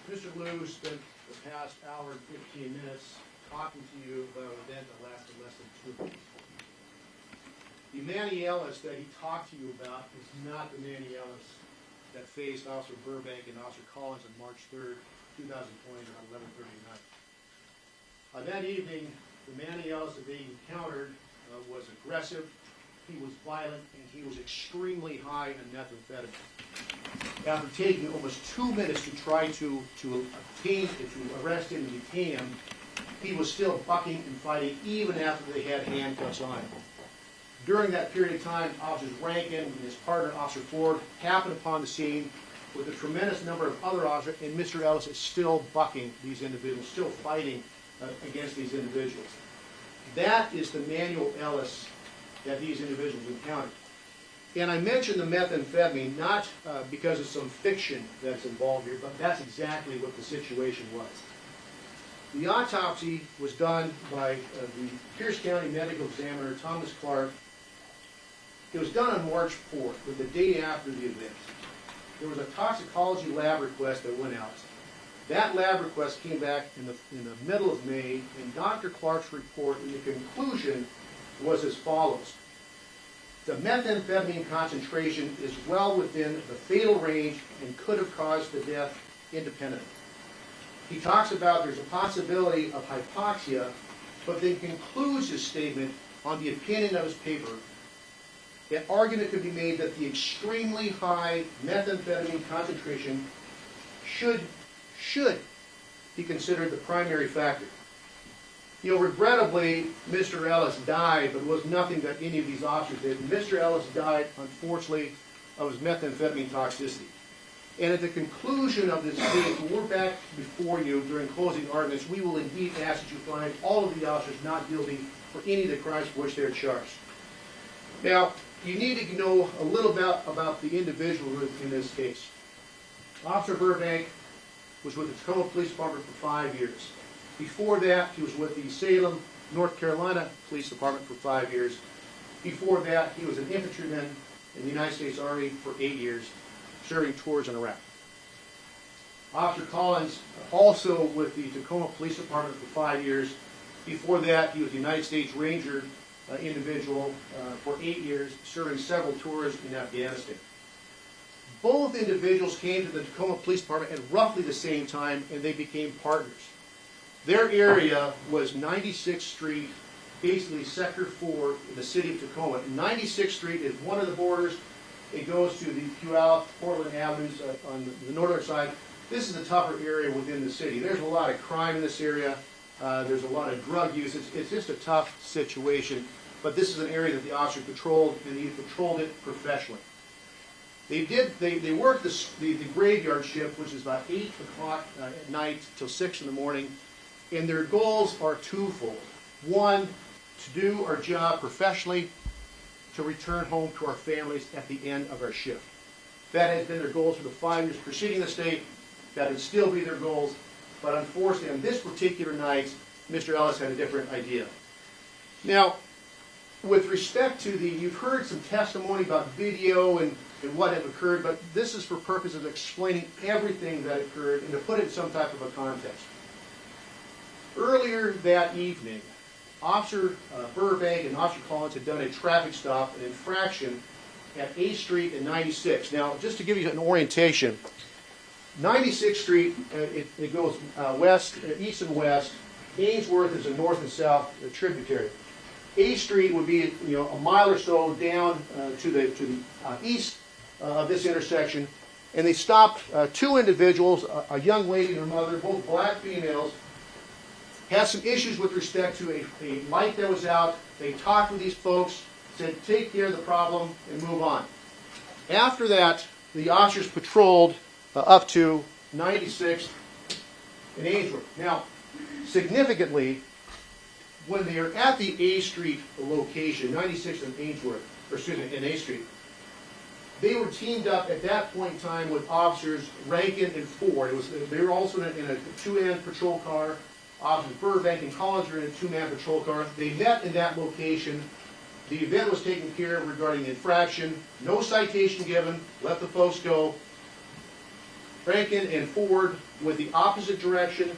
Mr. Liu spent the past hour and 15 minutes talking to you about an event that lasted less than 2 minutes. The Manuel-Ellis that he talked to you about is not the Manuel-Ellis that faced Officer Burbank and Officer Collins on March 3rd, 2020 around 11:30 at night. That evening, the Manuel-Ellis that they encountered was aggressive, he was violent, and he was extremely high in methamphetamine. After taking almost 2 minutes to try to arrest him and detain him, he was still bucking and fighting even after they had handcuffs on him. During that period of time, Officers Rankin and his partner, Officer Ford, happened upon the scene with a tremendous number of other officers, and Mr. Ellis is still bucking these individuals, still fighting against these individuals. That is the Manuel-Ellis that these individuals encountered. And I mentioned the methamphetamine not because of some fiction that's involved here, but that's exactly what the situation was. The autopsy was done by the Pierce County Medical Examiner, Thomas Clark. It was done on March 4th, the day after the event. There was a toxicology lab request that went out. That lab request came back in the middle of May, and Dr. Clark's report in the conclusion was as follows. The methamphetamine concentration is well within the fatal range and could have caused the death independently. He talks about there's a possibility of hypoxia, but then concludes his statement on the opinion of his paper. An argument could be made that the extremely high methamphetamine concentration should be considered the primary factor. You know, regrettably, Mr. Ellis died, but it was nothing that any of these officers did. Mr. Ellis died, unfortunately, of his methamphetamine toxicity. And at the conclusion of this case, when we're back before you during closing arguments, we will indeed ask that you find all of the officers not guilty for any of the crimes for which they're charged. Now, you need to know a little bit about the individual in this case. Officer Burbank was with the Tacoma Police Department for 5 years. Before that, he was with the Salem, North Carolina Police Department for 5 years. Before that, he was an infantryman in the United States Army for 8 years, serving tours in Iraq. Officer Collins, also with the Tacoma Police Department for 5 years. Before that, he was a United States Ranger individual for 8 years, serving several tours in Afghanistan. Both individuals came to the Tacoma Police Department at roughly the same time, and they became partners. Their area was 96th Street, basically Sector 4 in the city of Tacoma. 96th Street is one of the borders. It goes to the Puyallup, Portland Avenues on the northern side. This is a tougher area within the city. There's a lot of crime in this area. There's a lot of drug use. It's just a tough situation. But this is an area that the officer patrolled, and he patrolled it professionally. They worked the graveyard shift, which is about 8 o'clock at night till 6 in the morning, and their goals are twofold. One, to do our job professionally, to return home to our families at the end of our shift. That has been their goals for the 5 years preceding this date. That would still be their goals, but unfortunately on this particular night, Mr. Ellis had a different idea. Now, with respect to you've heard some testimony about video and what had occurred, but this is for purposes of explaining everything that occurred and to put it in some type of a context. Earlier that evening, Officer Burbank and Officer Collins had done a traffic stop, an infraction, at 8th Street and 96th. Now, just to give you an orientation, 96th Street, it goes east and west. Ainsworth is a north and south tributary. 8th Street would be, a mile or so down to the east of this intersection, and they stopped two individuals, a young lady and her mother, both black females, had some issues with respect to a light that was out. They talked with these folks, said take care of the problem and move on. After that, the officers patrolled up to 96th and Ainsworth. Now, significantly, when they are at the A Street location, 96th and Ainsworth, and 8th Street, they were teamed up at that point in time with officers Rankin and Ford. They were also in a two-man patrol car. Officers Burbank and Collins were in a two-man patrol car. They met in that location. The event was taken care of regarding the infraction. No citation given. Let the folks go. Rankin and Ford went the opposite direction.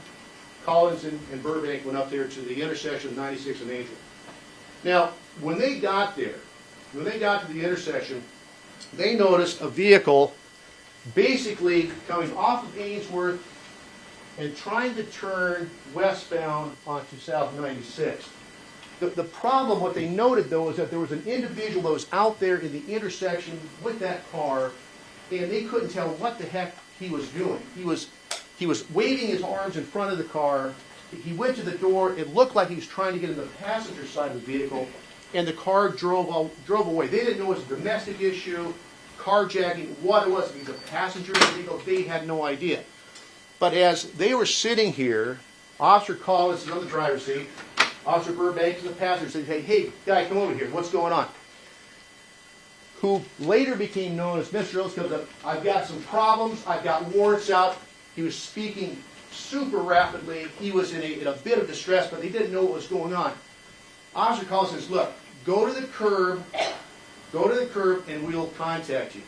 Collins and Burbank went up there to the intersection of 96 and Angel. Now, when they got there, when they got to the intersection, they noticed a vehicle basically coming off of Ainsworth and trying to turn westbound onto South 96. The problem, what they noted though, is that there was an individual that was out there in the intersection with that car, and they couldn't tell what the heck he was doing. He was waving his arms in front of the car. He went to the door. It looked like he was trying to get in the passenger side of the vehicle, and the car drove away. They didn't know it was a domestic issue, carjacking, what it was. If he's a passenger in the vehicle, they had no idea. But as they were sitting here, Officer Collins is on the driver's seat. Officer Burbank is the passenger seat. Hey, guy, come over here. What's going on? Who later became known as Mr. Ellis comes up. I've got some problems. I've got warrants out. He was speaking super rapidly. He was in a bit of distress, but they didn't know what was going on. Officer Collins says, look, go to the curb, and we'll contact you.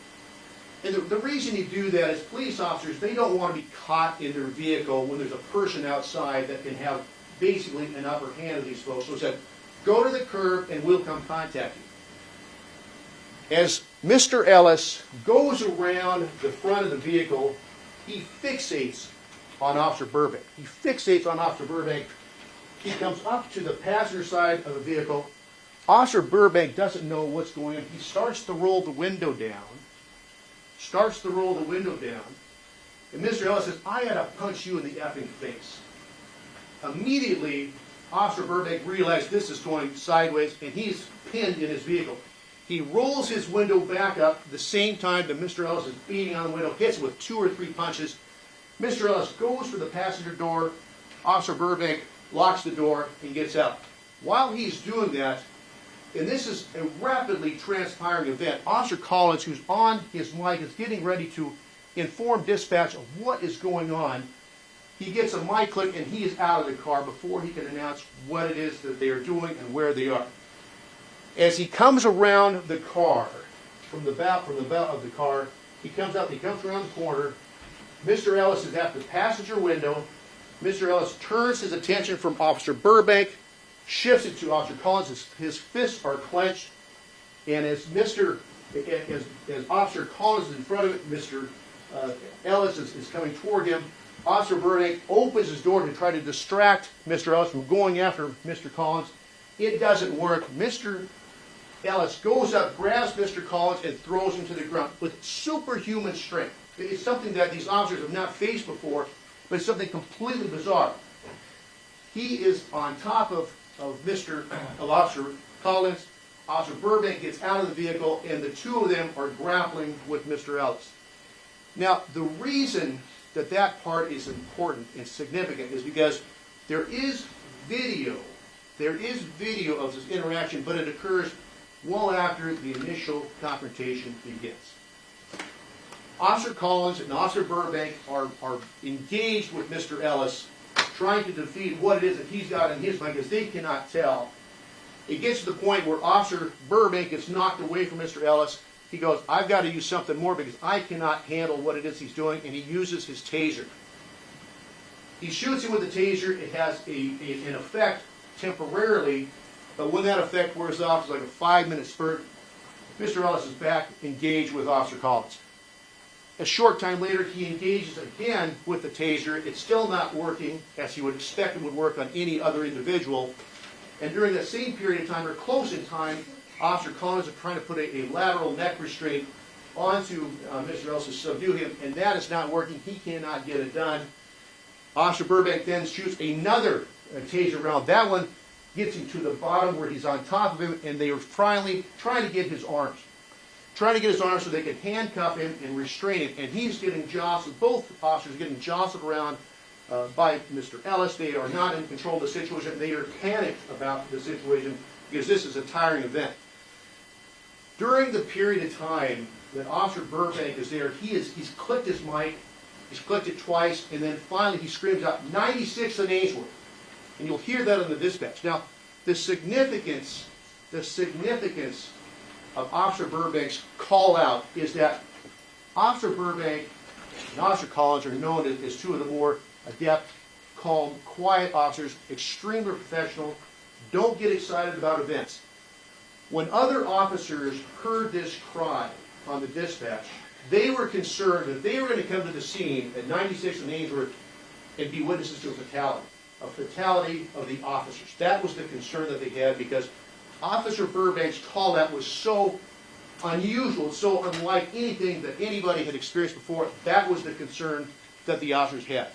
And the reason you do that is police officers, they don't want to be caught in their vehicle when there's a person outside that can have basically an upper hand of these folks. So he said, go to the curb and we'll come contact you. As Mr. Ellis goes around the front of the vehicle, he fixates on Officer Burbank. He fixates on Officer Burbank. He comes up to the passenger side of the vehicle. Officer Burbank doesn't know what's going on. He starts to roll the window down. And Mr. Ellis says, I had to punch you in the effing face. Immediately, Officer Burbank realized this is going sideways, and he's pinned in his vehicle. He rolls his window back up the same time that Mr. Ellis is beating on the window, hits it with 2 or 3 punches. Mr. Ellis goes for the passenger door. Officer Burbank locks the door and gets out. While he's doing that, and this is a rapidly transpiring event, Officer Collins, who's on his mic, is getting ready to inform dispatch of what is going on. He gets a mic click and he is out of the car before he can announce what it is that they are doing and where they are. As he comes around the car, from the bow of the car, he comes around the corner. Mr. Ellis is at the passenger window. Mr. Ellis turns his attention from Officer Burbank, shifts it to Officer Collins. His fists are clenched, and as Officer Collins is in front of it, Mr. Ellis is coming toward him. Officer Burbank opens his door to try to distract Mr. Ellis from going after Mr. Collins. It doesn't work. Mr. Ellis goes up, grabs Mr. Collins, and throws him to the ground with superhuman strength. It's something that these officers have not faced before, but it's something completely bizarre. He is on top of Officer Collins. Officer Burbank gets out of the vehicle, and the two of them are grappling with Mr. Ellis. Now, the reason that part is important and significant is because there is video of this interaction, but it occurs well after the initial confrontation begins. Officer Collins and Officer Burbank are engaged with Mr. Ellis, trying to defeat what it is that he's got in his mind, because they cannot tell. It gets to the point where Officer Burbank gets knocked away from Mr. Ellis. He goes, I've got to use something more because I cannot handle what it is he's doing, and he uses his taser. He shoots him with the taser. It has an effect temporarily, but when that effect wears off, it's like a 5-minute spurt. Mr. Ellis is back engaged with Officer Collins. A short time later, he engages again with the taser. It's still not working as you would expect it would work on any other individual. And during that same period of time, or close in time, Officer Collins is trying to put a lateral neck restraint onto Mr. Ellis to subdue him, and that is not working. He cannot get it done. Officer Burbank then shoots another taser round. That one gets him to the bottom where he's on top of him, and they are finally trying to get his arms. Trying to get his arms so they can handcuff him and restrain him. And he's getting jostled, both officers are getting jostled around by Mr. Ellis. They are not in control of the situation. They are panicked about the situation because this is a tiring event. During the period of time that Officer Burbank is there, he's clicked his mic, he's clicked it twice, and then finally he screams out, 96 on Ainsworth. And you'll hear that on the dispatch. Now, the significance of Officer Burbank's call out is that Officer Burbank and Officer Collins are known as two of the more adept, calm, quiet officers, extremely professional, don't get excited about events. When other officers heard this cry on the dispatch, they were concerned that they were going to come to the scene at 96 and Ainsworth and be witnesses to a fatality of the officers. That was the concern that they had, because Officer Burbank's call out was so unusual, so unlike anything that anybody had experienced before. That was the concern that the officers had.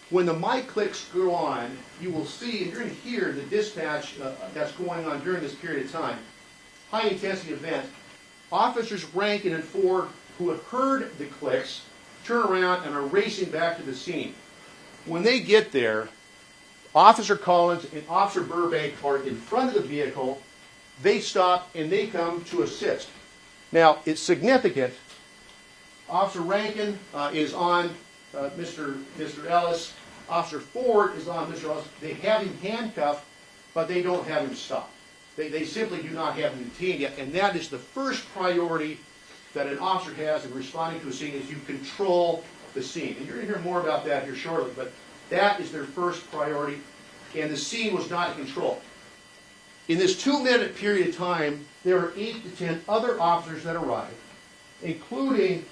When the mic clicks go on, you will see, and you're going to hear the dispatch that's going on during this period of time. High intensity event. Officers Rankin and Ford, who have heard the clicks, turn around and are racing back to the scene. When they get there, Officer Collins and Officer Burbank are in front of the vehicle. They stop and they come to assist. Now, it's significant. Officer Rankin is on Mr. Ellis. Officer Ford is on Mr. Ellis. They have him handcuffed, but they don't have him stopped. They simply do not have him detained yet, and that is the first priority that an officer has in responding to a scene, is you control the scene. And you're going to hear more about that here shortly, but that is their first priority, and the scene was not in control. In this 2-minute period of time, there are 8 to 10 other officers that arrived, including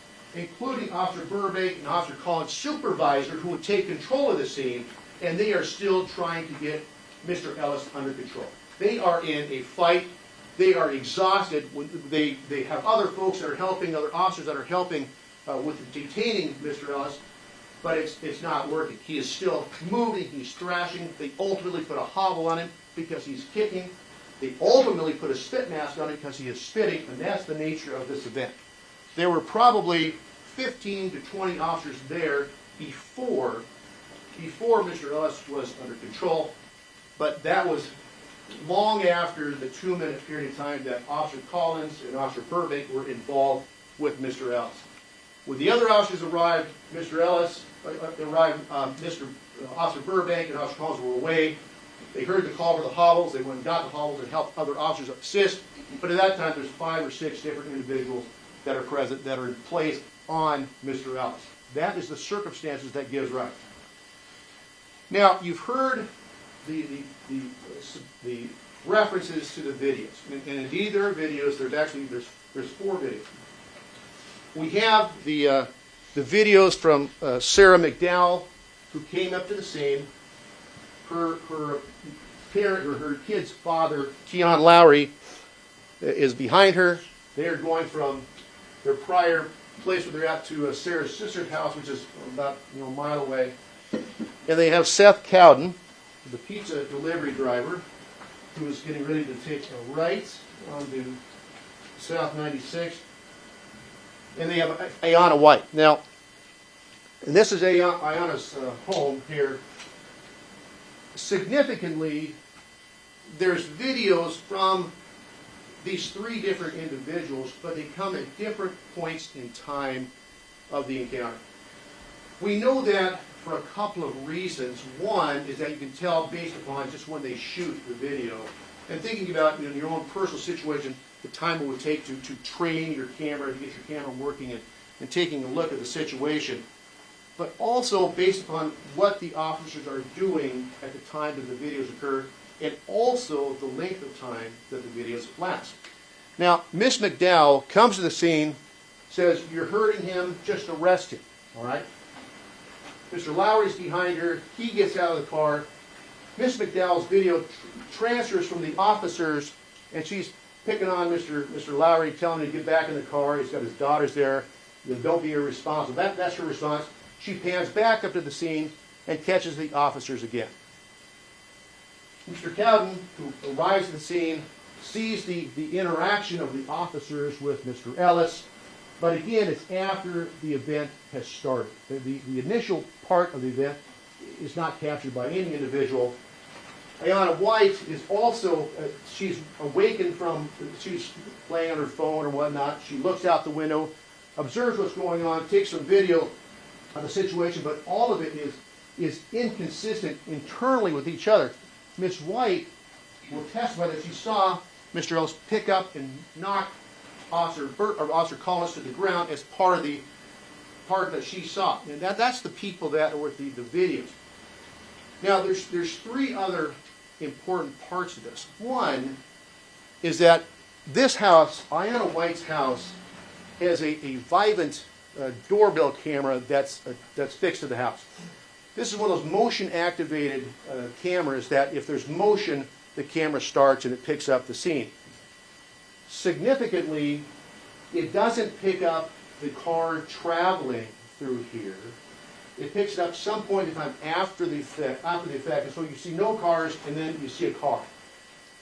Officer Burbank and Officer Collins' supervisor, who would take control of the scene, and they are still trying to get Mr. Ellis under control. They are in a fight. They are exhausted. They have other folks that are helping, other officers that are helping with detaining Mr. Ellis, but it's not working. He is still moving. He's thrashing. They ultimately put a hobble on him because he's kicking. They ultimately put a spit mask on him because he is spitting, and that's the nature of this event. There were probably 15 to 20 officers there before Mr. Ellis was under control, but that was long after the 2-minute period of time that Officer Collins and Officer Burbank were involved with Mr. Ellis. When the other officers arrived, Officer Burbank and Officer Collins were away. They heard the call for the hobbles. They went and got the hobbles and helped other officers assist. But at that time, there's 5 or 6 different individuals that are present, that are in place on Mr. Ellis. That is the circumstances that gives rise. Now, you've heard the references to the videos, and indeed there are videos. There's 4 videos. We have the videos from Sarah McDowell, who came up to the scene. Her parent, or her kid's father, Keon Lowry, is behind her. They are going from their prior place where they're at to Sarah's sister's house, which is about a mile away. And they have Seth Cowden, the pizza delivery driver, who is getting ready to take a right onto South 96. And they have Ayanna White. Now, and this is Ayanna's home here. Significantly, there's videos from these 3 different individuals, but they come at different points in time of the encounter. We know that for a couple of reasons. One is that you can tell based upon just when they shoot the video, and thinking about in your own personal situation, the time it would take to train your camera, to get your camera working, and taking a look at the situation. But also based upon what the officers are doing at the time that the videos occur, and also the length of time that the videos last. Now, Miss McDowell comes to the scene, says, "You're hurting him, just arrest him," all right? Mr. Lowry's behind her. He gets out of the car. Miss McDowell's video transfers from the officers, and she's picking on Mr. Lowry, telling him to get back in the car. He's got his daughters there. Don't be irresponsible. That's her response. She pans back up to the scene and catches the officers again. Mr. Cowden, who arrives at the scene, sees the interaction of the officers with Mr. Ellis, but again, it's after the event has started. The initial part of the event is not captured by any individual. Ayanna White is also, she's awakened from, she's playing on her phone or whatnot. She looks out the window, observes what's going on, takes some video of the situation, but all of it is inconsistent internally with each other. Miss White will testify that she saw Mr. Ellis pick up and knock Officer Collins to the ground as part of the part that she saw. And that's the people that were the videos. Now, there's three other important parts of this. One is that this house, Ayanna White's house, has a Vivint doorbell camera that's fixed to the house. This is one of those motion-activated cameras that if there's motion, the camera starts and it picks up the scene. Significantly, it doesn't pick up the car traveling through here. It picks it up some point in time after the effect, and so you see no cars, and then you see a car.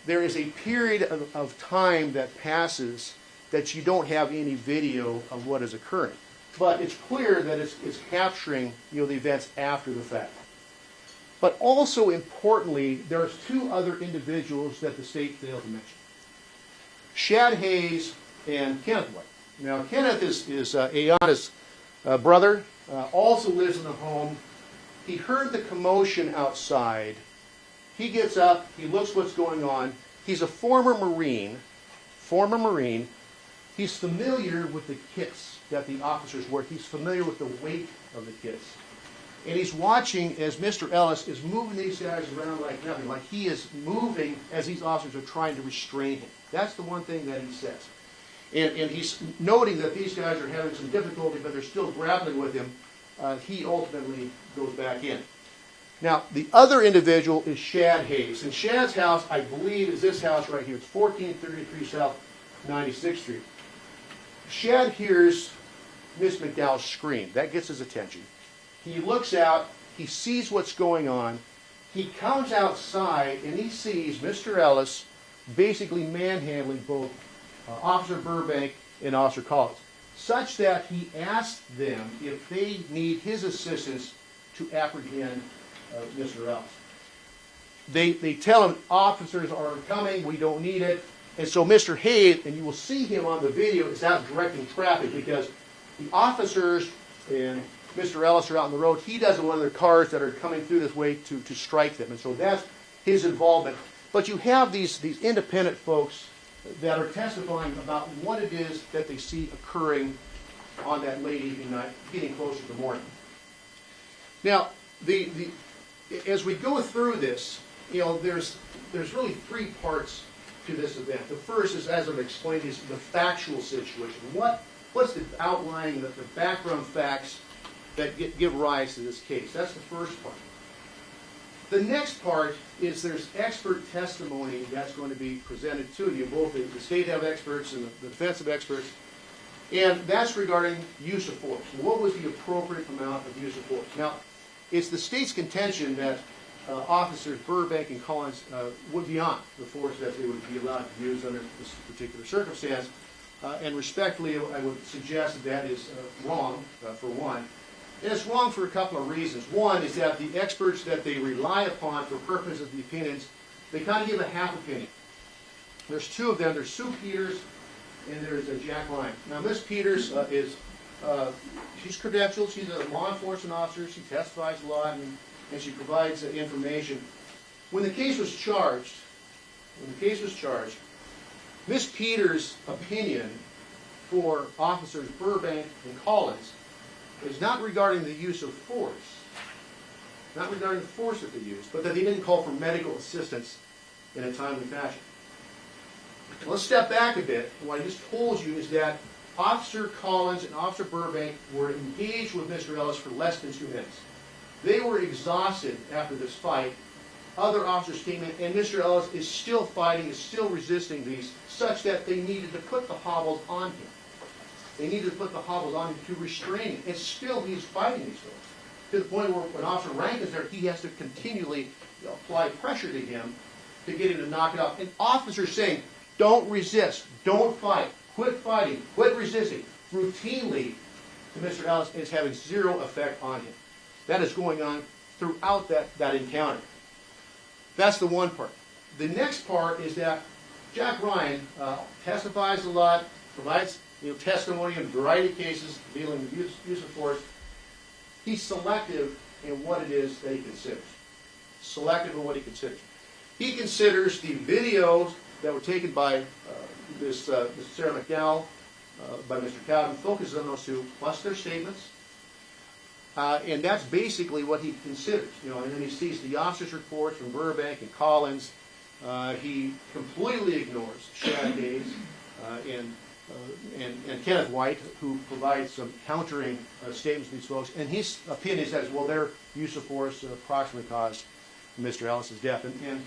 There is a period of time that passes that you don't have any video of what is occurring. But it's clear that it's capturing, the events after the fact. But also importantly, there's two other individuals that the state failed to mention. Shad Hayes and Kenneth White. Now, Kenneth is Ayanna's brother, also lives in the home. He heard the commotion outside. He gets up, he looks what's going on. He's a former Marine. He's familiar with the kits that the officers wear. He's familiar with the weight of the kits. And he's watching as Mr. Ellis is moving these guys around like nothing, like he is moving as these officers are trying to restrain him. That's the one thing that he says. And he's noting that these guys are having some difficulty, but they're still grappling with him. He ultimately goes back in. Now, the other individual is Shad Hayes. And Shad's house, I believe, is this house right here. It's 1433 South 96th Street. Shad hears Miss McDowell scream. That gets his attention. He looks out. He sees what's going on. He comes outside, and he sees Mr. Ellis basically manhandling both Officer Burbank and Officer Collins, such that he asked them if they need his assistance to apprehend Mr. Ellis. They tell him, officers are coming, we don't need it. And so Mr. Hayes, and you will see him on the video, is out directing traffic because the officers and Mr. Ellis are out on the road. He doesn't want their cars that are coming through this way to strike them. And so that's his involvement. But you have these independent folks that are testifying about what it is that they see occurring on that late evening night, getting closer to morning. Now, as we go through this, there's really three parts to this event. The first is, as I've explained, is the factual situation. What's the outlining, the background facts that give rise to this case? That's the first part. The next part is there's expert testimony that's going to be presented to you, both the state have experts and the defensive experts, and that's regarding use of force. What was the appropriate amount of use of force? Now, it's the state's contention that officers Burbank and Collins would be on the force that they would be allowed to use under this particular circumstance, and respectfully, I would suggest that is wrong, for one. And it's wrong for a couple of reasons. One is that the experts that they rely upon for purposes of the opinions, they kind of give a half opinion. There's two of them. There's Sue Peters and there's Jack Ryan. Now, Miss Peters she's credentialed. She's a law enforcement officer. She testifies a lot and she provides information. When the case was charged, Miss Peters' opinion for officers Burbank and Collins is not regarding the use of force, not regarding the force that they used, but that they didn't call for medical assistance in a timely fashion. Let's step back a bit. What I just told you is that Officer Collins and Officer Burbank were engaged with Mr. Ellis for less than 2 minutes. They were exhausted after this fight. Other officers came in, and Mr. Ellis is still fighting, is still resisting these, such that they needed to put the hobbles on him. They needed to put the hobbles on him to restrain him. And still he's fighting these folks. To the point where when Officer Rank is there, he has to continually apply pressure to him to get him to knock it off. And officers saying, don't resist, don't fight, quit fighting, quit resisting, routinely to Mr. Ellis, is having zero effect on him. That is going on throughout that encounter. That's the one part. The next part is that Jack Ryan testifies a lot, provides testimony in a variety of cases dealing with use of force. He's selective in what it is that he considers. Selective in what he considers. He considers the videos that were taken by Miss Sarah McDowell, by Mr. Cowden, focuses on those two, plus their statements, And that's basically what he considers, you know. And then he sees the officers' reports from Burbank and Collins. He completely ignores Shad Days and Kenneth White, who provides some countering statements to these folks. And his opinion says, well, their use of force approximately caused Mr. Ellis's death. And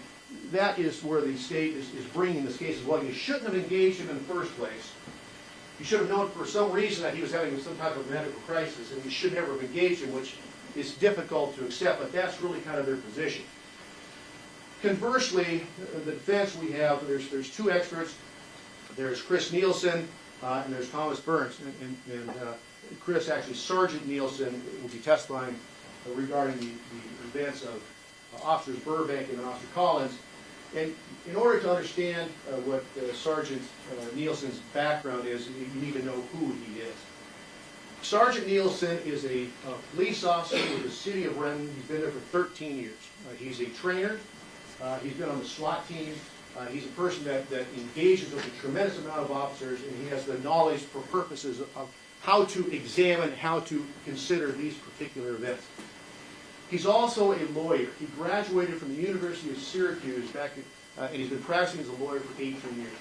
that is where the state is bringing this case as well. You shouldn't have engaged him in the first place. You should have known for some reason that he was having some type of medical crisis, and you should never have engaged him, which is difficult to accept, but that's really kind of their position. Conversely, the defense we have, there's two experts. There's Chris Nielsen and there's Thomas Burns. And Chris, actually, Sergeant Nielsen, will be testifying regarding the events of Officers Burbank and Officer Collins. And in order to understand what Sergeant Nielsen's background is, you need to know who he is. Sergeant Nielsen is a police officer with the city of Renton. He's been there for 13 years. He's a trainer. He's been on the SWAT team. He's a person that engages with a tremendous amount of officers, and he has the knowledge for purposes of how to examine, how to consider these particular events. He's also a lawyer. He graduated from the University of Syracuse and he's been practicing as a lawyer for 18 years.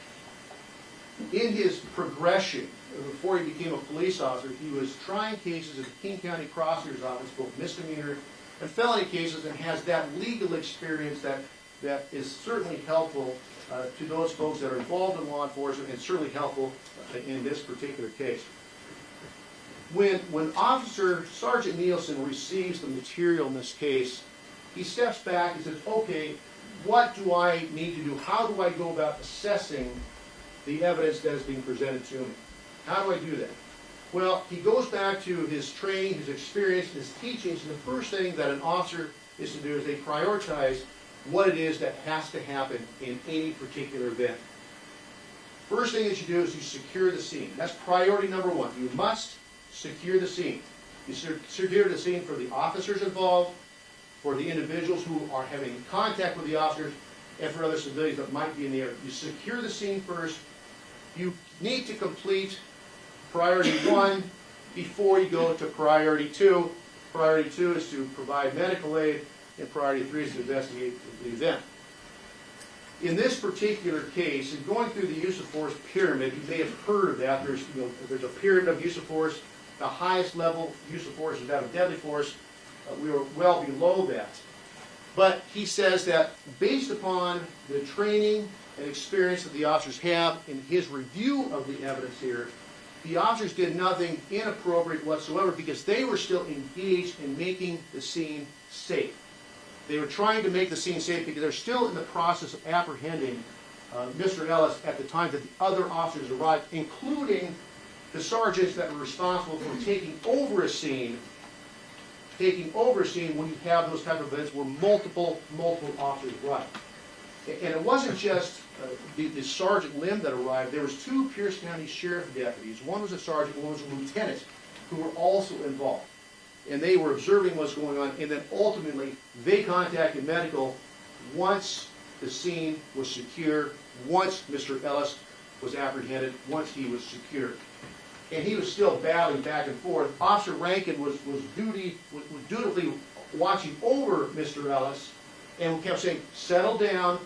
In his progression, before he became a police officer, he was trying cases at the King County Prosecutor's Office, both misdemeanor and felony cases, and has that legal experience that is certainly helpful to those folks that are involved in law enforcement, and certainly helpful in this particular case. When Officer Sergeant Nielsen receives the material in this case, he steps back and says, okay, what do I need to do? How do I go about assessing the evidence that is being presented to me? How do I do that? Well, he goes back to his training, his experience, his teachings, and the first thing that an officer is to do is they prioritize what it is that has to happen in any particular event. First thing that you do is you secure the scene. That's priority number one. You must secure the scene. You secure the scene for the officers involved, for the individuals who are having contact with the officers, and for other civilians that might be in the area. You secure the scene first. You need to complete priority one before you go to priority two. Priority two is to provide medical aid, and priority three is to investigate the event. In this particular case, in going through the use of force pyramid, you may have heard of that. There's a pyramid of use of force. The highest level use of force is that of deadly force. We were well below that. But he says that based upon the training and experience that the officers have in his review of the evidence here, the officers did nothing inappropriate whatsoever because they were still engaged in making the scene safe. They were trying to make the scene safe because they're still in the process of apprehending Mr. Ellis at the time that the other officers arrived, including the sergeants that were responsible for taking over a scene when you have those type of events where multiple officers arrive. And it wasn't just the Sergeant Lim that arrived. There was two Pierce County Sheriff deputies. One was a sergeant, one was a lieutenant, who were also involved. And they were observing what's going on, and then ultimately they contacted medical once the scene was secure, once Mr. Ellis was apprehended, once he was secured. And he was still battling back and forth. Officer Rankin was dutifully watching over Mr. Ellis, and kept saying, settle down,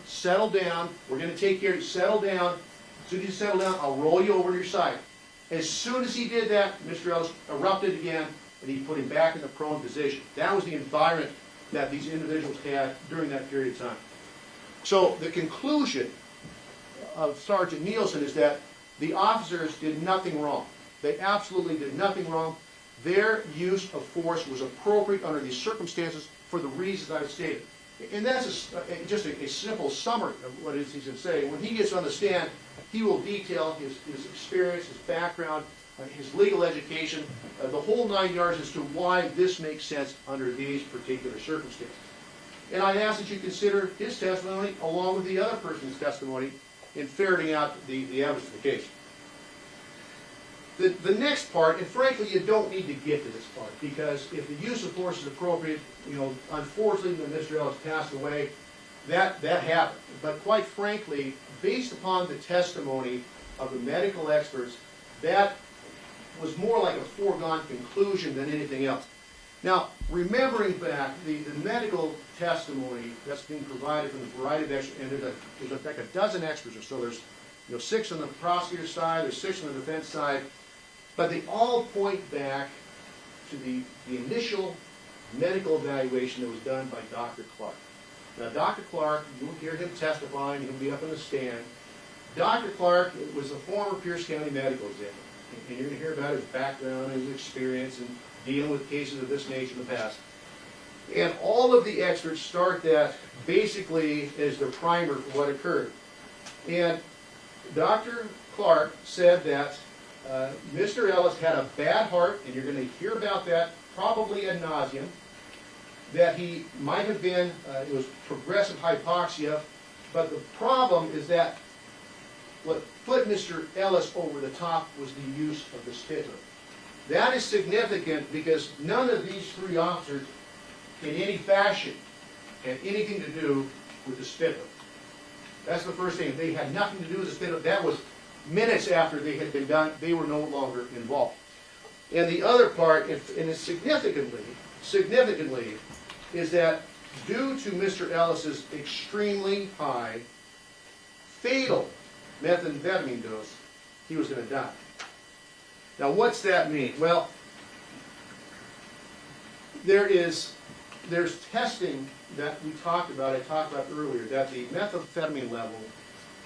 we're going to take care of you, settle down. As soon as you settle down, I'll roll you over to your side. As soon as he did that, Mr. Ellis erupted again, and he put him back in the prone position. That was the environment that these individuals had during that period of time. So the conclusion of Sergeant Nielsen is that the officers did nothing wrong. They absolutely did nothing wrong. Their use of force was appropriate under these circumstances for the reasons I've stated. And that's just a simple summary of what it is he's going to say. When he gets on the stand, he will detail his experience, his background, his legal education, the whole 9 yards as to why this makes sense under these particular circumstances. And I ask that you consider his testimony along with the other person's testimony in ferreting out the evidence of the case. The next part, and frankly you don't need to get to this part, because if the use of force is appropriate, unfortunately when Mr. Ellis passed away, that happened. But quite frankly, based upon the testimony of the medical experts, that was more like a foregone conclusion than anything else. Now, remembering back, the medical testimony that's being provided from a variety of experts, and there's like a dozen experts or so. There's 6 on the prosecutor's side, there's 6 on the defense side, but they all point back to the initial medical evaluation that was done by Dr. Clark. Now, Dr. Clark, you'll hear him testifying, he'll be up on the stand. Dr. Clark was a former Pierce County medical examiner, and you're going to hear about his background and his experience and dealing with cases of this nature in the past. And all of the experts start that basically as their primer for what occurred. And Dr. Clark said that Mr. Ellis had a bad heart, and you're going to hear about that probably ad nauseum, that he might have been, it was progressive hypoxia, but the problem is that what put Mr. Ellis over the top was the use of the spittoon. That is significant because none of these 3 officers in any fashion had anything to do with the spittoon. That's the first thing. They had nothing to do with the spittoon. That was minutes after they had been done. They were no longer involved. And the other part, and it's significantly, is that due to Mr. Ellis's extremely high, fatal methamphetamine dose, he was going to die. Now, what's that mean? Well, there's testing that we talked about, I talked about earlier, that the methamphetamine level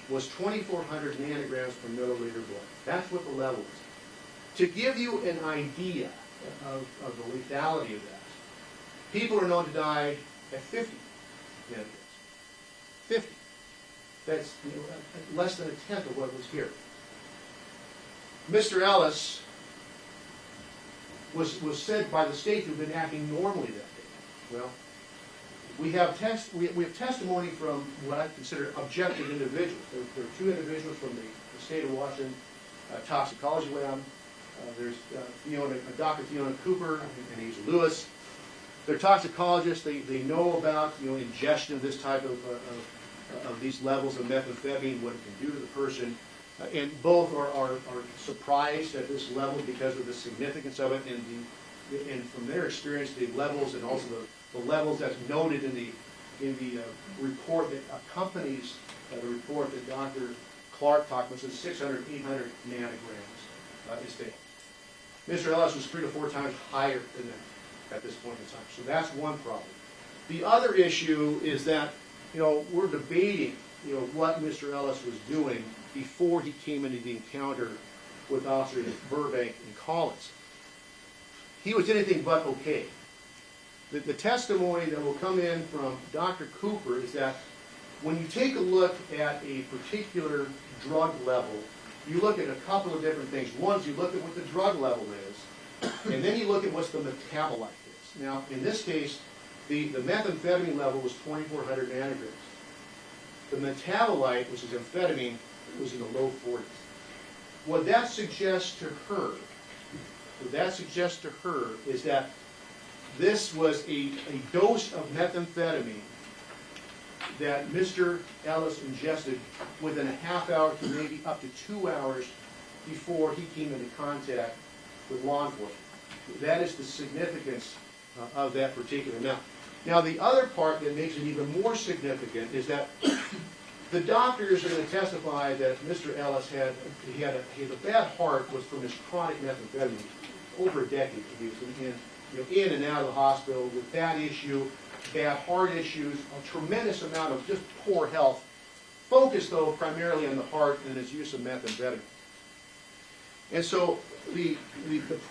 was 2,400 nanograms per milliliter blood. That's what the level is. To give you an idea of the lethality of that, people are known to die at 50 nanograms. 50. That's less than a tenth of what was here. Mr. Ellis was said by the state to have been acting normally that day. Well, we have testimony from what I consider objective individuals. There are 2 individuals from the state of Washington toxicology lab. There's Dr. Fiona Cooper and he's Lewis. They're toxicologists. They know about ingestion of this type of these levels of methamphetamine, what it can do to the person. And both are surprised at this level because of the significance of it, and from their experience, the levels and also the levels that's noted in the report that accompanies the report that Dr. Clark talked about, says 600, 800 nanograms is fatal. Mr. Ellis was 3 to 4 times higher than that at this point in time. So that's one problem. The other issue is that we're debating what Mr. Ellis was doing before he came into the encounter with officers in Burbank and Collins. He was anything but okay. The testimony that will come in from Dr. Cooper is that when you take a look at a particular drug level, you look at a couple of different things. One is you look at what the drug level is, and then you look at what the metabolite is. Now, in this case, the methamphetamine level was 2,400 nanograms. The metabolite, which is amphetamine, was in the low 40s. What that suggests to her is that this was a dose of methamphetamine that Mr. Ellis ingested within a half hour to maybe up to 2 hours before he came into contact with law enforcement. That is the significance of that particular amount. Now, the other part that makes it even more significant is that the doctors are going to testify that Mr. Ellis had a bad heart was from his chronic methamphetamine. Over a decade he was in and out of the hospital with bad heart issues, a tremendous amount of just poor health, focused though primarily on the heart and his use of methamphetamine. And so the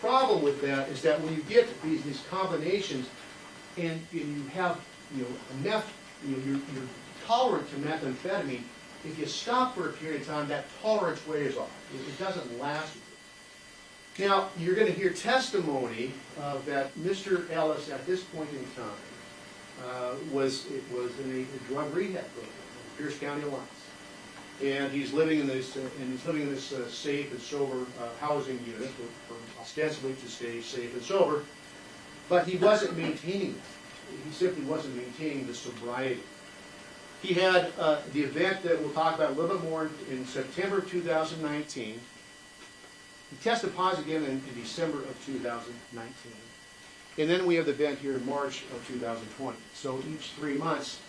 problem with that is that when you get these combinations and you have enough, you're tolerant to methamphetamine, if you stop for a period of time, that tolerance wears off. It doesn't last. Now, you're going to hear testimony that Mr. Ellis, at this point in time, was in a drug rehab program, Pierce County Alliance, and he's living in this safe and sober housing unit, ostensibly to stay safe and sober, but he wasn't maintaining it. He simply wasn't maintaining the sobriety. He had the event that we'll talk about a little bit more in September of 2019. He tested positive again in December of 2019. And then we have the event here in March of 2020. So each 3 months,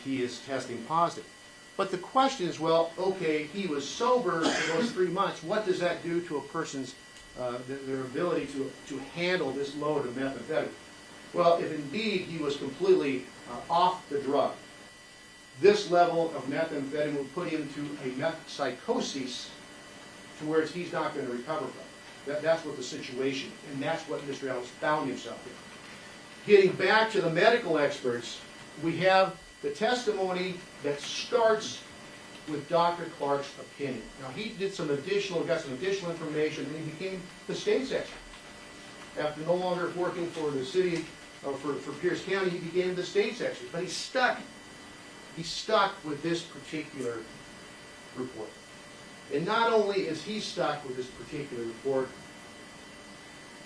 he is testing positive. But the question is, well, okay, he was sober for those 3 months. What does that do to a person's their ability to handle this load of methamphetamine? Well, if indeed he was completely off the drug, this level of methamphetamine will put him to a meth psychosis to where he's not going to recover from. That's what the situation, and that's what Mr. Ellis found himself in. Getting back to the medical experts, we have the testimony that starts with Dr. Clark's opinion. Now, he got some additional information, and he became the state's expert. After no longer working for the city, or for Pierce County, he became the state's expert. But he's stuck with this particular report. And not only is he stuck with this particular report,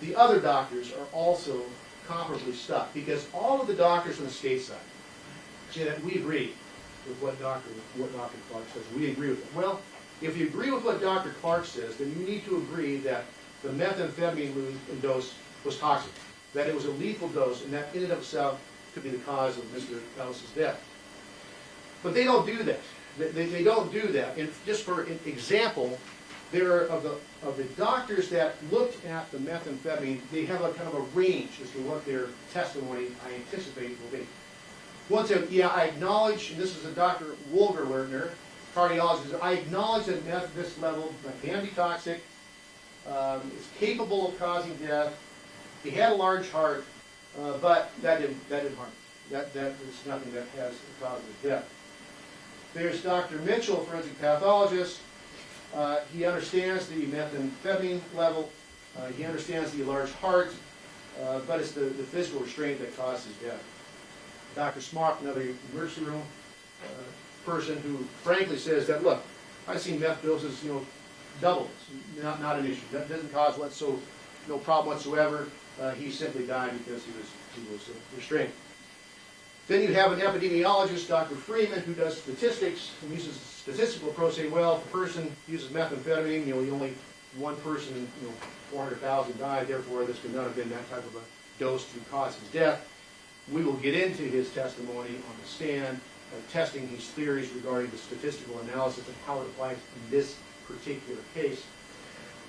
the other doctors are also comparably stuck, because all of the doctors on the state side say that we agree with what Dr. Clark says. We agree with it. Well, if you agree with what Dr. Clark says, then you need to agree that the methamphetamine dose was toxic, that it was a lethal dose, and that in and of itself could be the cause of Mr. Ellis's death. But they don't do that. They don't do that. And just for example, there are of the doctors that looked at the methamphetamine, they have a kind of a range as to what their testimony, I anticipate, will be. One said, yeah, I acknowledge, and this is a Dr. Wolgerwerner, cardiologist, I acknowledge that meth at this level can be toxic, it's capable of causing death. He had a large heart, but that didn't harm him. That is nothing that has caused his death. There's Dr. Mitchell, forensic pathologist. He understands the methamphetamine level. He understands the large heart, but it's the physical restraint that caused his death. Dr. Smart, another emergency room person who frankly says that, look, I've seen meth doses, double this, not an issue. That doesn't cause no problem whatsoever. He simply died because he was restrained. Then you have an epidemiologist, Dr. Freeman, who does statistics and uses a statistical approach, saying, well, if a person uses methamphetamine, only one person, 400,000 died, therefore this could not have been that type of a dose to cause his death. We will get into his testimony on the stand, testing his theories regarding the statistical analysis and how it applies in this particular case.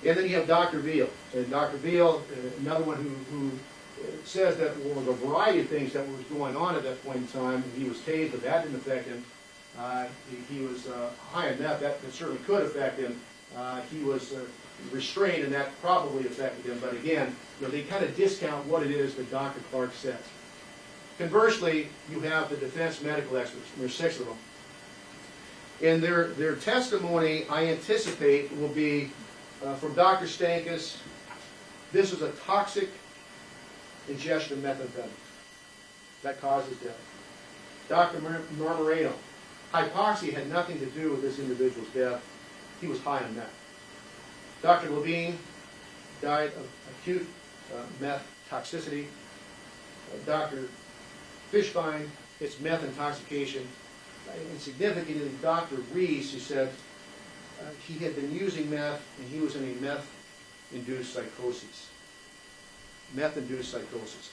And then you have Dr. Veal. And Dr. Veal, another one who says that there was a variety of things that was going on at that point in time. He was tased, but that didn't affect him. He was high on meth. That certainly could affect him. He was restrained, and that probably affected him. But again, they kind of discount what it is that Dr. Clark says. Conversely, you have the defense medical experts. There's 6 of them. And their testimony, I anticipate, will be from Dr. Stankus. This is a toxic ingestion of methamphetamine. That causes death. Dr. Marmoreno. Hypoxia had nothing to do with this individual's death. He was high on meth. Dr. Levine died of acute meth toxicity. Dr. Fishbein, it's meth intoxication. And significantly, Dr. Reese, who said he had been using meth and he was in a meth-induced psychosis. Meth-induced psychosis.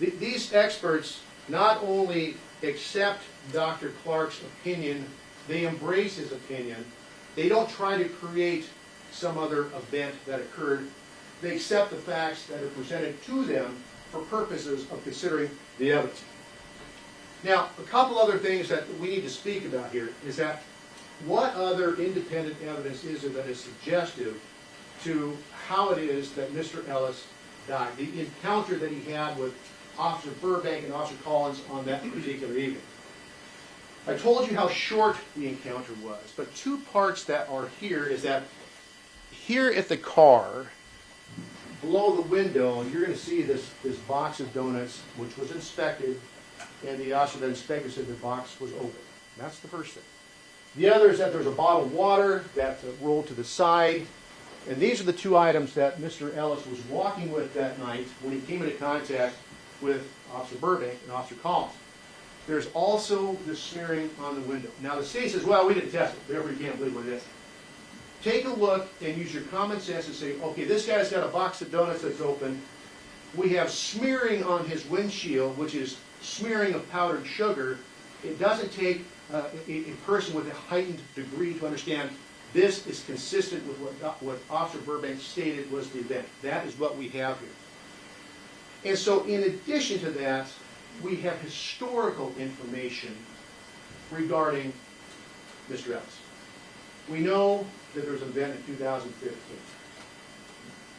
These experts not only accept Dr. Clark's opinion, they embrace his opinion. They don't try to create some other event that occurred. They accept the facts that are presented to them for purposes of considering the evidence. Now, a couple other things that we need to speak about here is that what other independent evidence is there that is suggestive to how it is that Mr. Ellis died? The encounter that he had with Officer Burbank and Officer Collins on that particular evening. I told you how short the encounter was, but 2 parts that are here is that here at the car, below the window, you're going to see this box of donuts, which was inspected, and the officer that inspected said the box was open. That's the first thing. The other is that there's a bottle of water that rolled to the side, and these are the 2 items that Mr. Ellis was walking with that night when he came into contact with Officer Burbank and Officer Collins. There's also the smearing on the window. Now the city says, well, we didn't test it. Therefore, you can't believe what it is. Take a look and use your common sense and say, okay, this guy's got a box of donuts that's open. We have smearing on his windshield, which is smearing of powdered sugar. It doesn't take a person with a heightened degree to understand this is consistent with what Officer Burbank stated was the event. That is what we have here. And so in addition to that, we have historical information regarding Mr. Ellis. We know that there was an event in 2015.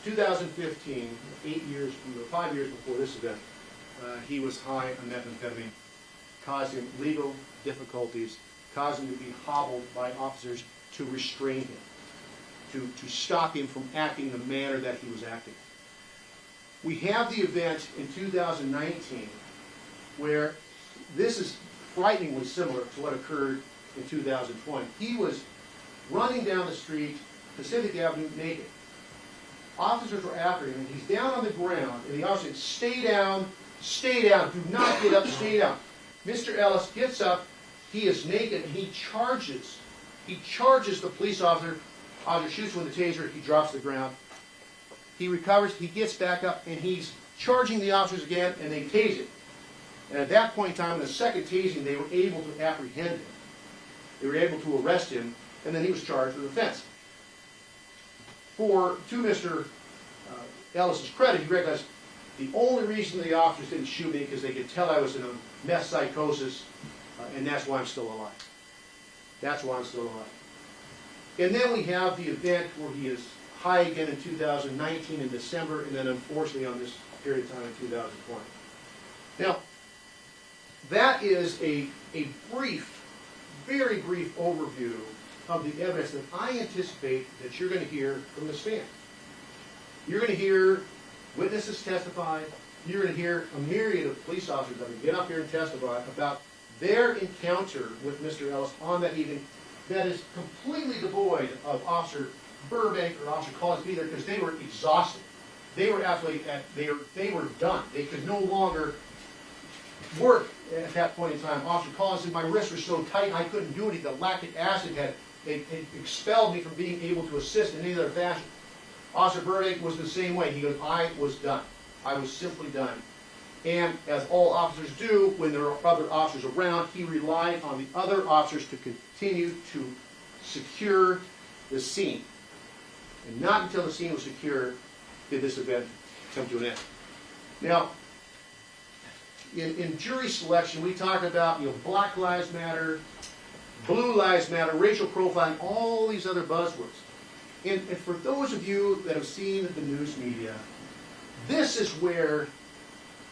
2015, 5 years before this event, he was high on methamphetamine, caused him legal difficulties, caused him to be hobbled by officers to restrain him, to stop him from acting the manner that he was acting. We have the event in 2019 where this is frighteningly similar to what occurred in 2020. He was running down the street, Pacific Avenue, naked. Officers were after him, and he's down on the ground, and the officer said, stay down, do not get up, stay down. Mr. Ellis gets up, he is naked, and he charges the police officer. Officer shoots him with a taser, he drops to the ground. He recovers, he gets back up, and he's charging the officers again, and they tase him. And at that point in time, in the second tasing, they were able to apprehend him. They were able to arrest him, and then he was charged with offense. To Mr. Ellis's credit, he recognized the only reason the officers didn't shoot me because they could tell I was in a meth psychosis, and that's why I'm still alive. That's why I'm still alive. And then we have the event where he is high again in 2019 in December, and then unfortunately on this period of time in 2020. Now, that is a brief, very brief overview of the evidence that I anticipate that you're going to hear from the stand. You're going to hear witnesses testify. You're going to hear a myriad of police officers that will get up here and testify about their encounter with Mr. Ellis on that evening that is completely devoid of Officer Burbank or Officer Collins either, because they were exhausted. They were absolutely they were done. They could no longer work at that point in time. Officer Collins said my wrists were so tight I couldn't do anything. The lactic acid had expelled me from being able to assist in any other fashion. Officer Burbank was the same way. He goes, I was done. I was simply done. And as all officers do, when there are other officers around, he relied on the other officers to continue to secure the scene. And not until the scene was secure did this event come to an end. Now, in jury selection, we talk about Black Lives Matter, Blue Lives Matter, racial profiling, all these other buzzwords. And for those of you that have seen the news media, this is where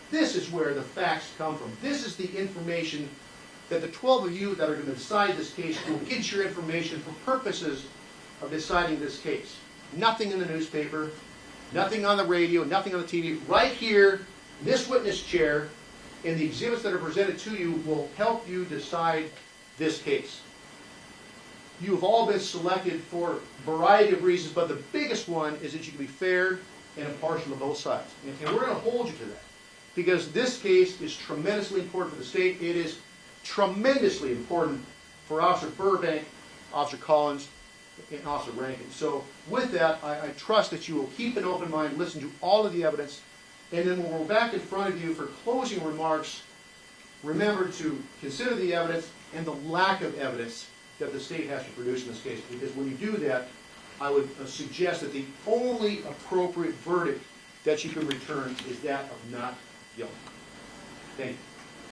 the facts come from. This is the information that the 12 of you that are going to decide this case will get your information for purposes of deciding this case. Nothing in the newspaper, nothing on the radio, nothing on the TV. Right here, this witness chair, and the exhibits that are presented to you will help you decide this case. You have all been selected for a variety of reasons, but the biggest one is that you can be fair and impartial to both sides. And we're going to hold you to that, because this case is tremendously important for the state. It is tremendously important for Officer Burbank, Officer Collins, and Officer Rankin. So with that, I trust that you will keep an open mind, listen to all of the evidence, and then when we're back in front of you for closing remarks, remember to consider the evidence and the lack of evidence that the state has to produce in this case. Because when you do that, I would suggest that the only appropriate verdict that you can return is that of not guilty. Thank you.